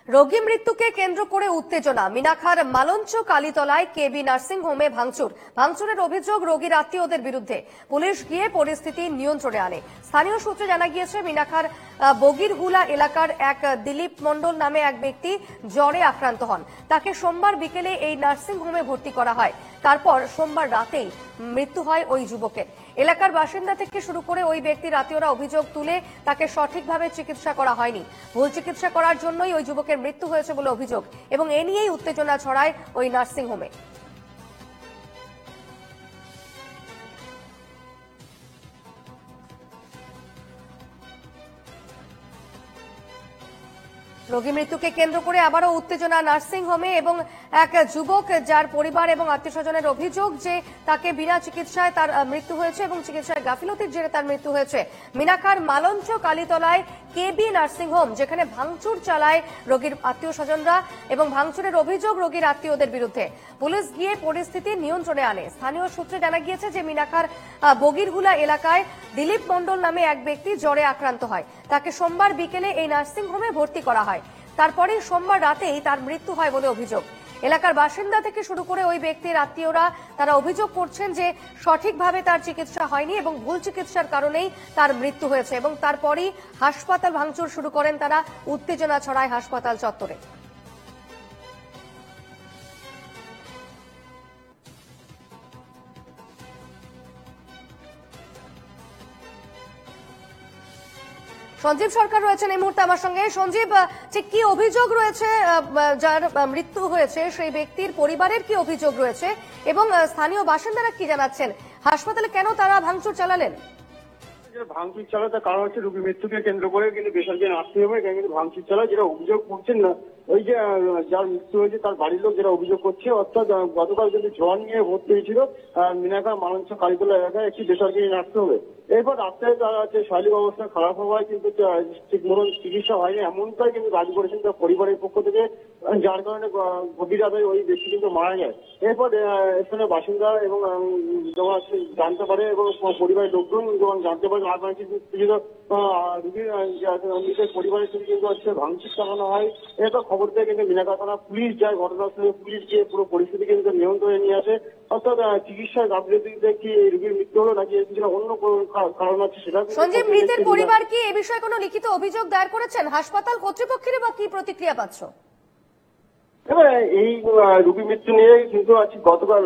রোগী মৃত্যুকে কেন্দ্র করে উত্তেজনা। মিনাখার মালঞ্চ কালীতলায় কেবি নার্সিং হোমে ভাঙচুরের অভিযোগ রোগীর আত্মীয়দের বিরুদ্ধে। পুলিশ গিয়ে পরিস্থিতি নিয়ন্ত্রণে আনে। স্থানীয় সূত্রে জানা গিয়েছে, মিনাখার বগিরহুলা এলাকার এক দিলীপ মণ্ডল নামে এক ব্যক্তি জ্বরে আক্রান্ত হন। তাকে সোমবার বিকেলে এই নার্সিং হোমে ভর্তি করা হয়। তারপর সোমবার রাতেই মৃত্যু হয় ওই যুবকের। এলাকার বাসিন্দা থেকে শুরু করে ওই ব্যক্তির আত্মীয়রা অভিযোগ তুলে তাকে সঠিকভাবে চিকিৎসা করা হয়নি। ভুল চিকিৎসা করার জন্যই ওই যুবকের মৃত্যু হয়েছে বলে অভিযোগ এবং এ নিয়েই উত্তেজনা ছড়ায় ওই নার্সিং হোমে। রোগী মৃত্যুকে কেন্দ্র করে আবারও উত্তেজনা নার্সিং হোমে এবং এক যুবক যার পরিবার এবং আত্মীয়স্বজনের অভিযোগ যে তাকে বিনা চিকিৎসায় তার মৃত্যু হয়েছে এবং চিকিৎসার গাফিলতির জেরে তার মৃত্যু হয়েছে। মিনাখার মালঞ্চ কালীতলায় কেবি নার্সিং হোম, যেখানে ভাঙচুর চালায় রোগীর আত্মীয়স্বজনরা এবং ভাঙচুরের অভিযোগ রোগীর আত্মীয়দের বিরুদ্ধে। পুলিশ গিয়ে পরিস্থিতি নিয়ন্ত্রণে আনে। স্থানীয় সূত্রে জানা গিয়েছে যে মিনাখার বগিরহুলা এলাকায় দিলীপ মণ্ডল নামে এক ব্যক্তি জ্বরে আক্রান্ত হয়। তাকে সোমবার বিকেলে এই নার্সিং হোমে ভর্তি করা হয়। তারপরে সোমবার রাতেই তার মৃত্যু হয় বলে অভিযোগ। এলাকার বাসিন্দা থেকে শুরু করে ওই ব্যক্তির আত্মীয়রা তারা অভিযোগ করছেন যে সঠিকভাবে তার চিকিৎসা হয়নি এবং ভুল চিকিৎসার কারণেই তার মৃত্যু হয়েছে এবং তারপরই হাসপাতাল ভাঙচুর শুরু করেন তারা। উত্তেজনা ছড়ায় হাসপাতাল চত্বরে। সঞ্জীব সরকার রয়েছেন এই মুহূর্তে আমার সঙ্গে। সঞ্জীব, ঠিক কি অভিযোগ রয়েছে যার মৃত্যু হয়েছে সেই ব্যক্তির পরিবারের কি অভিযোগ রয়েছে এবং স্থানীয় বাসিন্দারা কি জানাচ্ছেন? হাসপাতালে কেন তারা ভাঙচুর চালালেন? ভাঙচুর চালাতে কারণ হচ্ছে রোগী মৃত্যুকে কেন্দ্র করে কিন্তু বেসরকারি নার্সিং হোমে কিন্তু ভাঙচুর চালায়। যেটা অভিযোগ করছেন না, ওই যে যার মৃত্যু হয়েছে তার বাড়ির লোক যেটা অভিযোগ করছে, অর্থাৎ গতকাল কিন্তু জ্বর নিয়ে ভর্তি হয়েছিল মিনাখার মালঞ্চ কালীতলা এলাকায় একটি বেসরকারি নার্সিং হোমে। এরপর রাত্রে তার শারীরিক অবস্থা খারাপ হওয়ায় কিন্তু ঠিক মতন চিকিৎসা হয়নি এমনটাই কিন্তু দাবি করেছেন তার পরিবারের পক্ষ থেকে, যার কারণে গভীর রাতে ওই ব্যক্তি কিন্তু মারা যায়। এরপর স্থানীয় বাসিন্দা এবং যখন জানতে পারে এবং পরিবারের লোকজন যখন জানতে পারে তার মানে কিন্তু রোগীর পরিবারের থেকে কিন্তু হচ্ছে ভাঙচুর চালানো হয়। এরপর খবর পেয়ে কিন্তু মিনাখা থানা পুলিশ যায়। ঘটনাস্থলে পুলিশ গিয়ে পুরো পরিস্থিতি কিন্তু নিয়ন্ত্রণে নিয়ে আসে। অর্থাৎ চিকিৎসার গাফিলতিতে কি রোগীর মৃত্যু হলো নাকি অন্য কারণ আছে সেটা। সঞ্জীব, মৃতের পরিবার কি এ বিষয়ে কোনো লিখিত অভিযোগ দায়ের করেছেন? হাসপাতাল কর্তৃপক্ষের বা কি প্রতিক্রিয়া পাচ্ছ? এবারে এই রোগী মৃত্যু নিয়ে কিন্তু আজকে গতকাল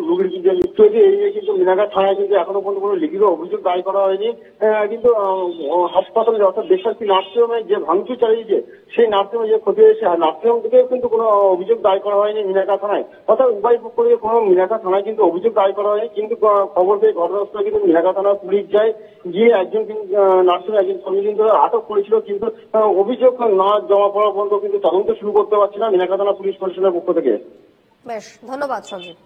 রোগীর যে মৃত্যু হয়েছে এই নিয়ে কিন্তু মিনাখা থানায় কিন্তু এখনো পর্যন্ত কোনো লিখিত অভিযোগ দায়ের করা হয়নি। কিন্তু হাসপাতালে অর্থাৎ বেসরকারি নার্সিংহোমে যে ভাঙচুর চালিয়েছে সেই নার্সিংহোমে যে ক্ষতি হয়েছে নার্সিংহোম থেকেও কিন্তু কোনো অভিযোগ দায়ের করা হয়নি মিনাখা থানায়। অর্থাৎ উভয় পক্ষ থেকে কোনো মিনাখা থানায় কিন্তু অভিযোগ দায়ের করা হয়নি। কিন্তু খবর পেয়ে ঘটনাস্থলে কিন্তু মিনাখা থানার পুলিশ যায়। গিয়ে একজন নার্সিংহোমে একজন কর্মী কিন্তু আটক করেছিল, কিন্তু অভিযোগ না জমা পড়া পর্যন্ত কিন্তু তদন্ত শুরু করতে পারছে না মিনাখা থানা পুলিশ প্রশাসনের পক্ষ থেকে। বেশ, ধন্যবাদ সঞ্জীব।